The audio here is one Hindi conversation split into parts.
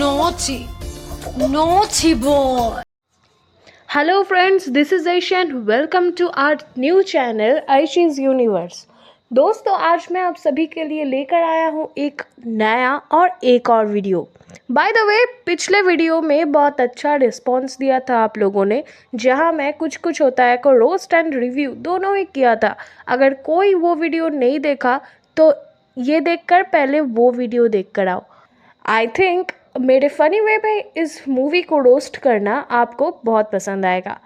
Naughty, naughty boy. Hello friends, this is Aisha and welcome to our new channel Aisha's Universe। दोस्तों, आज मैं आप सभी के लिए लेकर आया हूँ एक नया और एक और वीडियो। बाय द वे, पिछले वीडियो में बहुत अच्छा रिस्पांस दिया था आप लोगों ने, जहाँ मैं कुछ कुछ होता है को रोस्ट एंड रिव्यू दोनों ही किया था। अगर कोई वो वीडियो नहीं देखा तो ये देखकर पहले वो वीडियो देख कर आओ। आई थिंक मेरे फ़नी वे में इस मूवी को रोस्ट करना आपको बहुत पसंद आएगा।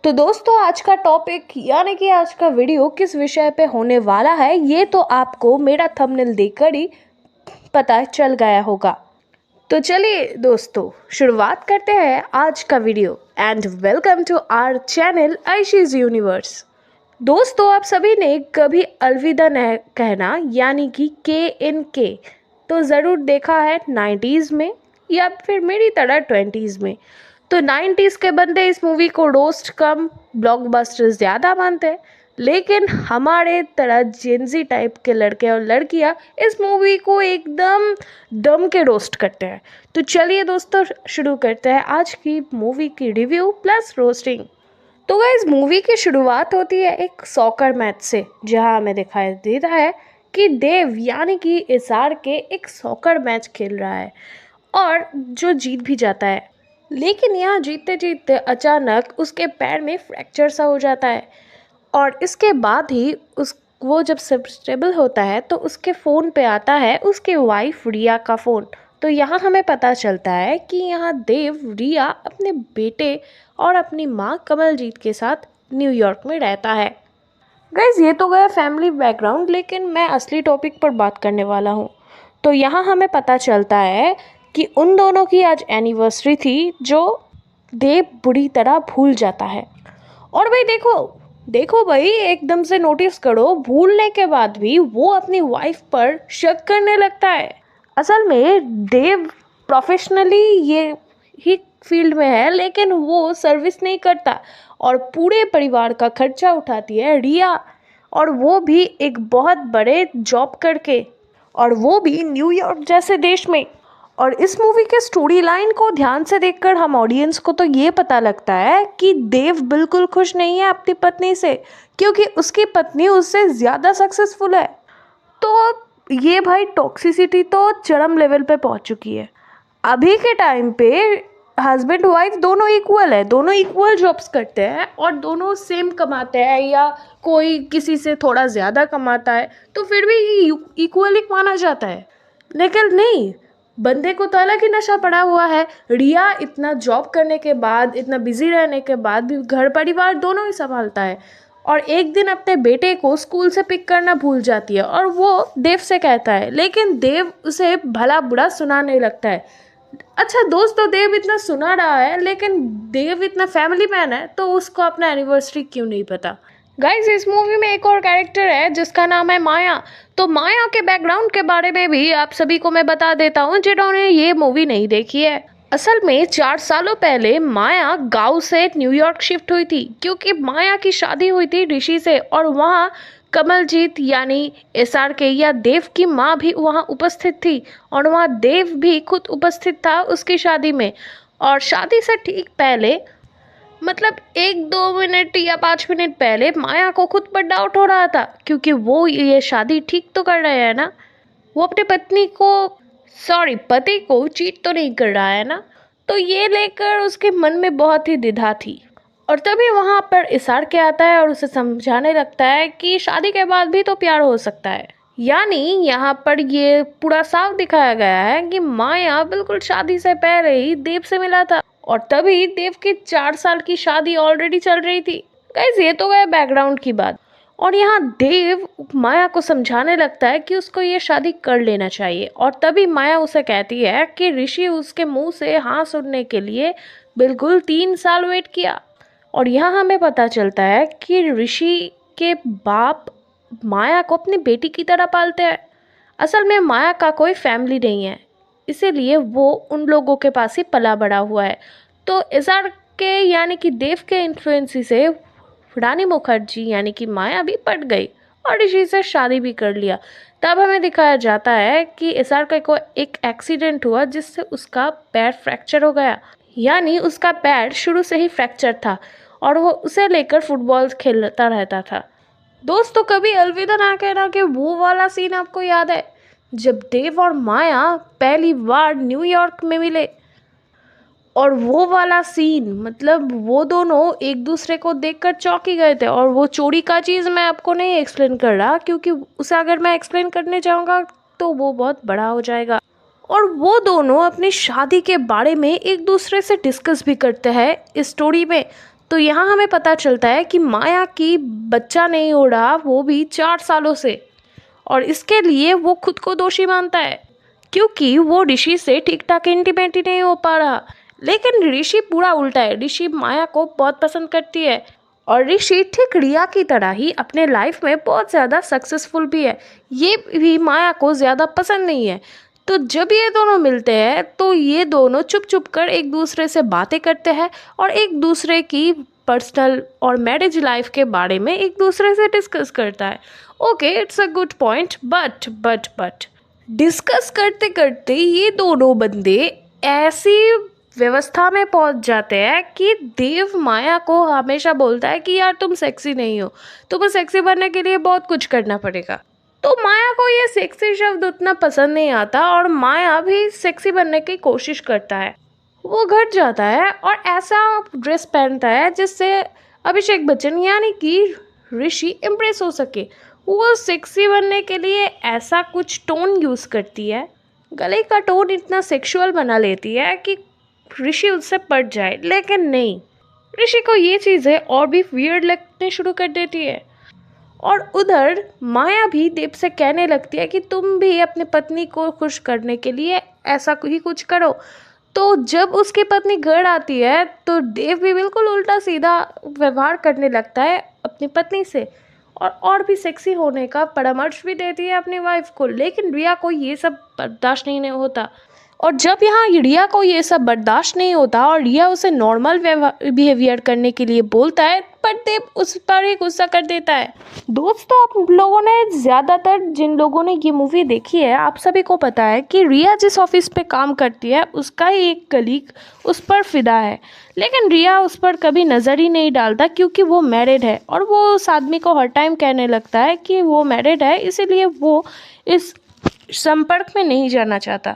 तो दोस्तों, आज का टॉपिक यानी कि आज का वीडियो किस विषय पे होने वाला है ये तो आपको मेरा थंबनेल देखकर ही पता चल गया होगा। तो चलिए दोस्तों, शुरुआत करते हैं आज का video and welcome to our channel Ayshi's universe. दोस्तों, आप सभी ने कभी अलविदा न कहना यानी कि KNK तो ज़रूर देखा है 90s में या फिर मेरी तरह 20s में। तो 90s के बंदे इस मूवी को रोस्ट कम, ब्लॉकबस्टर ज़्यादा मानते हैं, लेकिन हमारे तरह जेनजी टाइप के लड़के और लड़कियां इस मूवी को एकदम दम के रोस्ट करते हैं। तो चलिए दोस्तों, शुरू करते हैं आज की मूवी की रिव्यू प्लस रोस्टिंग। तो गाइस, मूवी की शुरुआत होती है एक सॉकर मैच से, जहां हमें दिखाई देता है कि देव यानी कि एसआर के एक सॉकर मैच खेल रहा है और जो जीत भी जाता है। लेकिन यहाँ जीतते जीतते अचानक उसके पैर में फ्रैक्चर सा हो जाता है और इसके बाद ही वो जब सब स्टेबल होता है तो उसके फ़ोन पे आता है उसके वाइफ रिया का फ़ोन। तो यहाँ हमें पता चलता है कि यहाँ देव रिया अपने बेटे और अपनी माँ कमलजीत के साथ न्यूयॉर्क में रहता है। गाइज, ये तो गया फैमिली बैकग्राउंड, लेकिन मैं असली टॉपिक पर बात करने वाला हूँ। तो यहाँ हमें पता चलता है कि उन दोनों की आज एनिवर्सरी थी, जो देव बुरी तरह भूल जाता है। और भाई देखो भाई, एकदम से नोटिस करो, भूलने के बाद भी वो अपनी वाइफ पर शक करने लगता है। असल में देव प्रोफेशनली ये ही फील्ड में है, लेकिन वो सर्विस नहीं करता और पूरे परिवार का खर्चा उठाती है रिया, और वो भी एक बहुत बड़े जॉब करके, और वो भी न्यूयॉर्क जैसे देश में। और इस मूवी के स्टोरी लाइन को ध्यान से देखकर हम ऑडियंस को तो ये पता लगता है कि देव बिल्कुल खुश नहीं है अपनी पत्नी से, क्योंकि उसकी पत्नी उससे ज़्यादा सक्सेसफुल है। तो ये भाई टॉक्सिसिटी तो चरम लेवल पे पहुंच चुकी है। अभी के टाइम पे हस्बैंड वाइफ दोनों इक्वल है, दोनों इक्वल जॉब्स करते हैं और दोनों सेम कमाते हैं, या कोई किसी से थोड़ा ज़्यादा कमाता है तो फिर भी इक्वली माना जाता है। लेकिन नहीं, बंदे को तो अलग ही नशा पड़ा हुआ है। रिया इतना जॉब करने के बाद, इतना बिजी रहने के बाद भी घर परिवार दोनों ही संभालता है, और एक दिन अपने बेटे को स्कूल से पिक करना भूल जाती है और वो देव से कहता है, लेकिन देव उसे भला बुरा सुनाने लगता है। अच्छा दोस्तों, देव इतना सुना रहा है, लेकिन देव इतना फैमिली मैन है, तो उसको अपना एनिवर्सरी क्यों नहीं पता। गाइज, इस मूवी में एक और कैरेक्टर है जिसका नाम है माया। तो माया के बैकग्राउंड के बारे में भी आप सभी को मैं बता देता हूँ जिन्होंने ये मूवी नहीं देखी है। असल में 4 सालों पहले माया गांव से न्यूयॉर्क शिफ्ट हुई थी, क्योंकि माया की शादी हुई थी ऋषि से, और वहाँ कमलजीत यानी SRK या देव की माँ भी वहाँ उपस्थित थी, और वहाँ देव भी खुद उपस्थित था उसकी शादी में। और शादी से ठीक पहले, मतलब 1-2 मिनट या 5 मिनट पहले, माया को खुद पर डाउट हो रहा था, क्योंकि वो ये शादी ठीक तो कर रहे हैं ना, वो अपने पति को चीट तो नहीं कर रहा है ना। तो ये लेकर उसके मन में बहुत ही द्विधा थी। और तभी वहाँ पर SRK आता है और उसे समझाने लगता है कि शादी के बाद भी तो प्यार हो सकता है। यानी यहाँ पर ये पूरा साफ दिखाया गया है कि माया बिल्कुल शादी से पहले ही देव से मिला था, और तभी देव की 4 साल की शादी ऑलरेडी चल रही थी। गाइस, ये तो गया बैकग्राउंड की बात। और यहाँ देव माया को समझाने लगता है कि उसको ये शादी कर लेना चाहिए, और तभी माया उसे कहती है कि ऋषि उसके मुंह से हाँ सुनने के लिए बिल्कुल 3 साल वेट किया। और यहाँ हमें पता चलता है कि ऋषि के बाप माया को अपनी बेटी की तरह पालते हैं। असल में माया का कोई फैमिली नहीं है, इसीलिए वो उन लोगों के पास ही पला बड़ा हुआ है। तो SRK यानी कि देव के इन्फ्लुएंस से रानी मुखर्जी यानी कि माया भी पट गई और ऋषि से शादी भी कर लिया। तब हमें दिखाया जाता है कि एसआरके को एक एक्सीडेंट हुआ जिससे उसका पैर फ्रैक्चर हो गया, यानी उसका पैर शुरू से ही फ्रैक्चर था और वो उसे लेकर फुटबॉल खेलता रहता था। दोस्तों, कभी अलविदा ना कहना कि वो वाला सीन आपको याद है जब देव और माया पहली बार न्यूयॉर्क में मिले, और वो वाला सीन, मतलब वो दोनों एक दूसरे को देखकर चौंकी गए थे। और वो चोरी का चीज़ मैं आपको नहीं एक्सप्लेन कर रहा, क्योंकि उसे अगर मैं एक्सप्लेन करने जाऊँगा तो वो बहुत बड़ा हो जाएगा। और वो दोनों अपनी शादी के बारे में एक दूसरे से डिस्कस भी करते हैं इस स्टोरी में। तो यहाँ हमें पता चलता है कि माया की बच्चा नहीं हो रहा, वो भी 4 सालों से, और इसके लिए वो खुद को दोषी मानता है क्योंकि वो ऋषि से ठीक ठाक इंटीमेट ही नहीं हो पा रहा। लेकिन ऋषि पूरा उल्टा है, ऋषि माया को बहुत पसंद करती है और ऋषि ठीक रिया की तरह ही अपने लाइफ में बहुत ज़्यादा सक्सेसफुल भी है। ये भी माया को ज़्यादा पसंद नहीं है। तो जब ये दोनों मिलते हैं तो ये दोनों चुप चुप कर एक दूसरे से बातें करते हैं और एक दूसरे की पर्सनल और मैरिज लाइफ के बारे में एक दूसरे से डिस्कस करता है। Okay, it's a good point, but discuss करते करते ये दोनों बंदे ऐसी व्यवस्था में पहुंच जाते हैं कि देव माया को हमेशा बोलता है कि यार तुम सेक्सी नहीं हो, तुम्हें सेक्सी बनने के लिए बहुत कुछ करना पड़ेगा। तो माया को ये सेक्सी शब्द उतना पसंद नहीं आता और माया भी सेक्सी बनने की कोशिश करता है। वो घट जाता है और ऐसा ड्रेस पहनता है जिससे अभिषेक बच्चन यानी कि ऋषि इम्प्रेस हो सके। वो सेक्सी बनने के लिए ऐसा कुछ टोन यूज़ करती है, गले का टोन इतना सेक्सुअल बना लेती है कि ऋषि उससे पट जाए। लेकिन नहीं, ऋषि को ये चीज़ें और भी वियर्ड लगने शुरू कर देती है। और उधर माया भी देव से कहने लगती है कि तुम भी अपनी पत्नी को खुश करने के लिए ऐसा ही कुछ करो। तो जब उसकी पत्नी घर आती है तो देव भी बिल्कुल उल्टा सीधा व्यवहार करने लगता है अपनी पत्नी से और भी सेक्सी होने का परामर्श भी देती है अपनी वाइफ को। लेकिन रिया को ये सब बर्दाश्त नहीं होता, और जब यहाँ रिया को ये सब बर्दाश्त नहीं होता और रिया उसे नॉर्मल बिहेवियर करने के लिए बोलता है, पर देव उस पर ही गुस्सा कर देता है। दोस्तों, आप लोगों ने, ज़्यादातर जिन लोगों ने ये मूवी देखी है, आप सभी को पता है कि रिया जिस ऑफिस पे काम करती है उसका ही एक कलीग उस पर फिदा है। लेकिन रिया उस पर कभी नज़र ही नहीं डालता क्योंकि वो मैरिड है, और वो उस आदमी को हर टाइम कहने लगता है कि वो मैरिड है, इसीलिए वो इस संपर्क में नहीं जाना चाहता।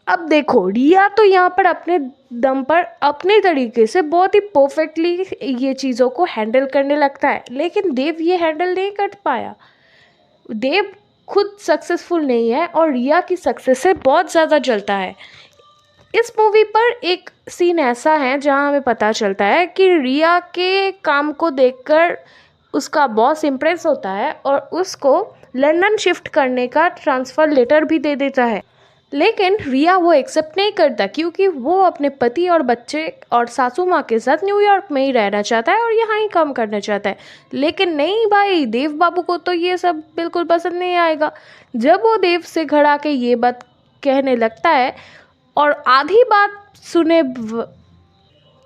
अब देखो, रिया तो यहाँ पर अपने दम पर अपने तरीके से बहुत ही परफेक्टली ये चीज़ों को हैंडल करने लगता है, लेकिन देव ये हैंडल नहीं कर पाया। देव खुद सक्सेसफुल नहीं है और रिया की सक्सेस से बहुत ज़्यादा जलता है। इस मूवी पर एक सीन ऐसा है जहाँ हमें पता चलता है कि रिया के काम को देखकर उसका बॉस इम्प्रेस होता है और उसको लंदन शिफ्ट करने का ट्रांसफ़र लेटर भी दे देता है। लेकिन रिया वो एक्सेप्ट नहीं करता क्योंकि वो अपने पति और बच्चे और सासू माँ के साथ न्यूयॉर्क में ही रहना चाहता है और यहाँ ही काम करना चाहता है। लेकिन नहीं भाई, देव बाबू को तो ये सब बिल्कुल पसंद नहीं आएगा। जब वो देव से घर आके ये बात कहने लगता है और आधी बात सुने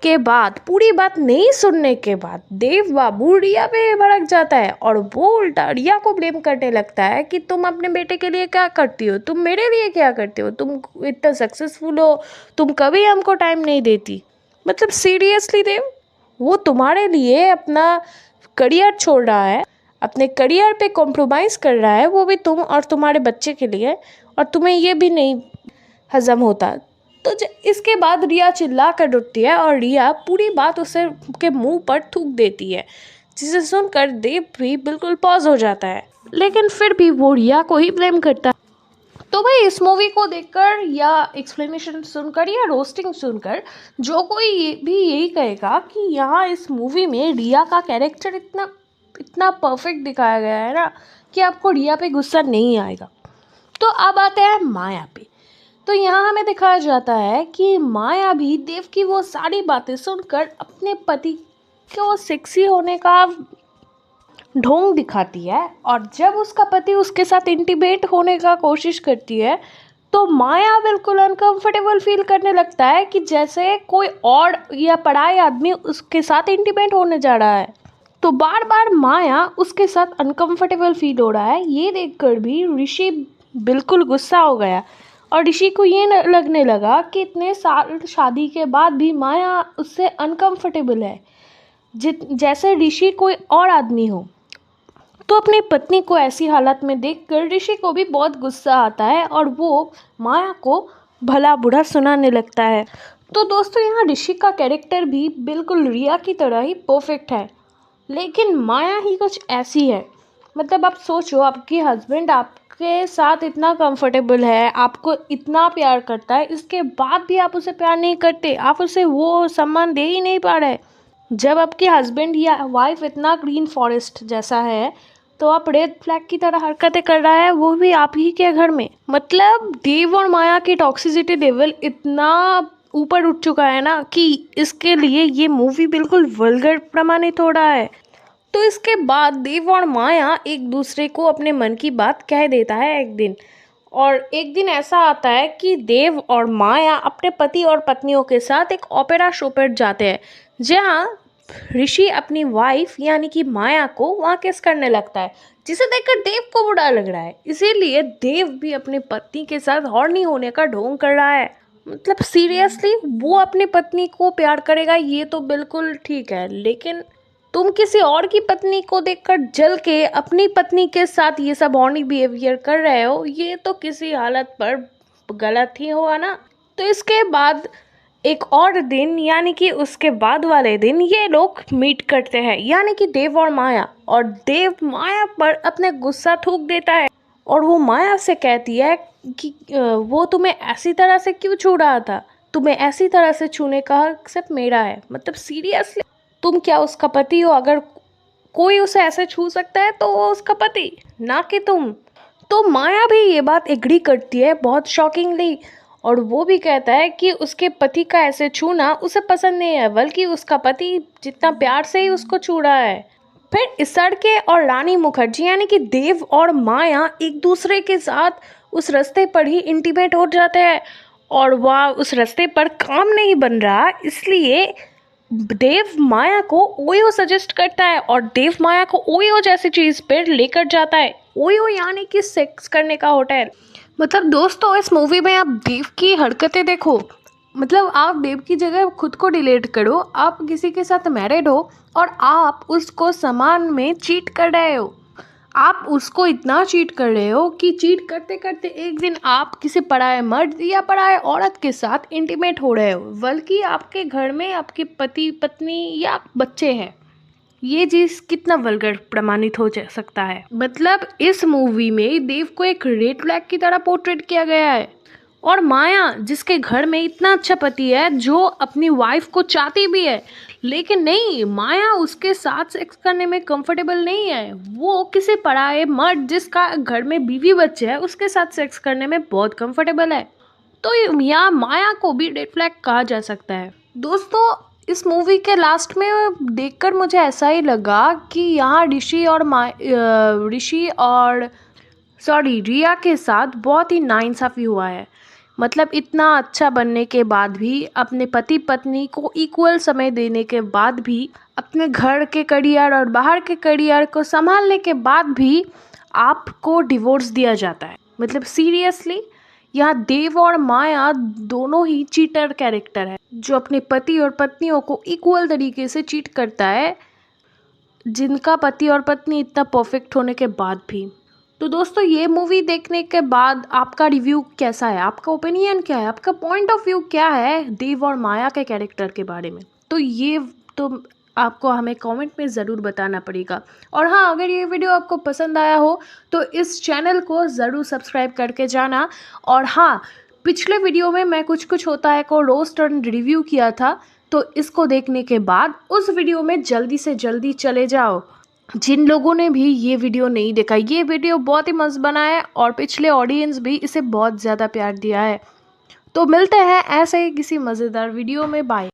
के बाद, पूरी बात नहीं सुनने के बाद, देव बाबू रिया पे भड़क जाता है और वो उल्टा रिया को ब्लेम करने लगता है कि तुम अपने बेटे के लिए क्या करती हो, तुम मेरे लिए क्या करते हो, तुम इतना सक्सेसफुल हो, तुम कभी हमको टाइम नहीं देती। मतलब सीरियसली देव, वो तुम्हारे लिए अपना करियर छोड़ रहा है, अपने करियर पे कॉम्प्रोमाइज़ कर रहा है, वो भी तुम और तुम्हारे बच्चे के लिए, और तुम्हें ये भी नहीं हजम होता। तो इसके बाद रिया चिल्ला कर उठती है और रिया पूरी बात उसे के मुंह पर थूक देती है, जिसे सुनकर देव भी बिल्कुल पॉज हो जाता है। लेकिन फिर भी वो रिया को ही ब्लेम करता है। तो भाई, इस मूवी को देखकर या एक्सप्लेनेशन सुनकर या रोस्टिंग सुनकर जो कोई भी यही कहेगा कि यहाँ इस मूवी में रिया का कैरेक्टर इतना परफेक्ट दिखाया गया है ना कि आपको रिया पे गुस्सा नहीं आएगा। तो अब आते हैं माया पे। तो यहाँ हमें दिखाया जाता है कि माया भी देव की वो सारी बातें सुनकर अपने पति को सेक्सी होने का ढोंग दिखाती है, और जब उसका पति उसके साथ इंटीमेट होने का कोशिश करती है तो माया बिल्कुल अनकंफर्टेबल फील करने लगता है कि जैसे कोई और या पराया आदमी उसके साथ इंटीमेट होने जा रहा है। तो बार बार माया उसके साथ अनकंफर्टेबल फील हो रहा है। ये देखकर भी ऋषि बिल्कुल गुस्सा हो गया और ऋषि को ये लगने लगा कि इतने साल शादी के बाद भी माया उससे अनकंफर्टेबल है, जैसे ऋषि कोई और आदमी हो। तो अपनी पत्नी को ऐसी हालत में देखकर ऋषि को भी बहुत गुस्सा आता है और वो माया को भला बुरा सुनाने लगता है। तो दोस्तों यहाँ ऋषि का कैरेक्टर भी बिल्कुल रिया की तरह ही परफेक्ट है, लेकिन माया ही कुछ ऐसी है। मतलब आप सोचो, आपकी हस्बैंड आपके साथ इतना कंफर्टेबल है, आपको इतना प्यार करता है, इसके बाद भी आप उसे प्यार नहीं करते, आप उसे वो सम्मान दे ही नहीं पा रहे। जब आपके हस्बैंड या वाइफ इतना ग्रीन फॉरेस्ट जैसा है, तो आप रेड फ्लैग की तरह हरकतें कर रहा है, वो भी आप ही के घर में। मतलब देव और माया की टॉक्सिसिटी लेवल इतना ऊपर उठ चुका है ना कि इसके लिए ये मूवी बिल्कुल वल्गर प्रमाणित हो रहा है। तो इसके बाद देव और माया एक दूसरे को अपने मन की बात कह देता है एक दिन, और एक दिन ऐसा आता है कि देव और माया अपने पति और पत्नियों के साथ एक ओपेरा शो पर जाते हैं, जहाँ ऋषि अपनी वाइफ यानी कि माया को वहाँ किस करने लगता है, जिसे देखकर देव को बुरा लग रहा है। इसीलिए देव भी अपनी पत्नी के साथ हॉर्नी होने का ढोंग कर रहा है। मतलब सीरियसली वो अपनी पत्नी को प्यार करेगा ये तो बिल्कुल ठीक है, लेकिन तुम किसी और की पत्नी को देखकर जल के अपनी पत्नी के साथ ये सब हॉर्नी बिहेवियर कर रहे हो, ये तो किसी हालत पर गलत ही हुआ ना। तो इसके बाद एक और दिन यानी कि उसके बाद वाले दिन ये लोग मीट करते हैं, यानी कि देव और माया, और देव माया पर अपने गुस्सा थूक देता है और वो माया से कहती है कि वो तुम्हें ऐसी तरह से क्यों छू रहा था, तुम्हें ऐसी तरह से छूने का हक सिर्फ मेरा है। मतलब सीरियसली तुम क्या उसका पति हो? अगर कोई उसे ऐसे छू सकता है तो वो उसका पति, ना कि तुम। तो माया भी ये बात एग्री करती है बहुत शॉकिंगली, और वो भी कहता है कि उसके पति का ऐसे छूना उसे पसंद नहीं है, बल्कि उसका पति जितना प्यार से ही उसको छू रहा है। फिर इसड़के और रानी मुखर्जी यानी कि देव और माया एक दूसरे के साथ उस रास्ते पर ही इंटीमेट हो जाते हैं, और वह उस रास्ते पर काम नहीं बन रहा, इसलिए देव माया को ओयो सजेस्ट करता है और देव माया को ओयो जैसी चीज़ पर लेकर जाता है। ओयो यानी कि सेक्स करने का होटल। मतलब दोस्तों इस मूवी में आप देव की हरकतें देखो, मतलब आप देव की जगह खुद को डिलीट करो, आप किसी के साथ मैरिड हो और आप उसको समान में चीट कर रहे हो। आप उसको इतना चीट कर रहे हो कि चीट करते करते एक दिन आप किसी पराये मर्द या पराये औरत के साथ इंटीमेट हो रहे हो, बल्कि आपके घर में आपके पति पत्नी या बच्चे हैं। ये चीज़ कितना वल्गर प्रमाणित हो सकता है। मतलब इस मूवी में देव को एक रेड फ्लैग की तरह पोर्ट्रेट किया गया है, और माया जिसके घर में इतना अच्छा पति है जो अपनी वाइफ को चाहती भी है, लेकिन नहीं, माया उसके साथ सेक्स करने में कंफर्टेबल नहीं है। वो किसी पराये मर्द जिसका घर में बीवी बच्चे हैं उसके साथ सेक्स करने में बहुत कंफर्टेबल है। तो यहाँ माया को भी रेड फ्लैग कहा जा सकता है। दोस्तों इस मूवी के लास्ट में देखकर मुझे ऐसा ही लगा कि यहाँ रिया के साथ बहुत ही नाइंसाफ़ी हुआ है। मतलब इतना अच्छा बनने के बाद भी, अपने पति पत्नी को इक्वल समय देने के बाद भी, अपने घर के करियर और बाहर के करियर को संभालने के बाद भी आपको डिवोर्स दिया जाता है। मतलब सीरियसली यहाँ देव और माया दोनों ही चीटर कैरेक्टर है, जो अपने पति और पत्नियों को इक्वल तरीके से चीट करता है, जिनका पति और पत्नी इतना परफेक्ट होने के बाद भी। तो दोस्तों ये मूवी देखने के बाद आपका रिव्यू कैसा है, आपका ओपिनियन क्या है, आपका पॉइंट ऑफ व्यू क्या है देव और माया के कैरेक्टर के बारे में, तो ये तो आपको हमें कमेंट में ज़रूर बताना पड़ेगा। और हाँ, अगर ये वीडियो आपको पसंद आया हो तो इस चैनल को ज़रूर सब्सक्राइब करके जाना। और हाँ, पिछले वीडियो में मैं कुछ होता है को रोस्ट एंड रिव्यू किया था, तो इसको देखने के बाद उस वीडियो में जल्दी से जल्दी चले जाओ। जिन लोगों ने भी ये वीडियो नहीं देखा, ये वीडियो बहुत ही मस्त बना है और पिछले ऑडियंस भी इसे बहुत ज़्यादा प्यार दिया है। तो मिलते हैं ऐसे ही किसी मज़ेदार वीडियो में। बाय।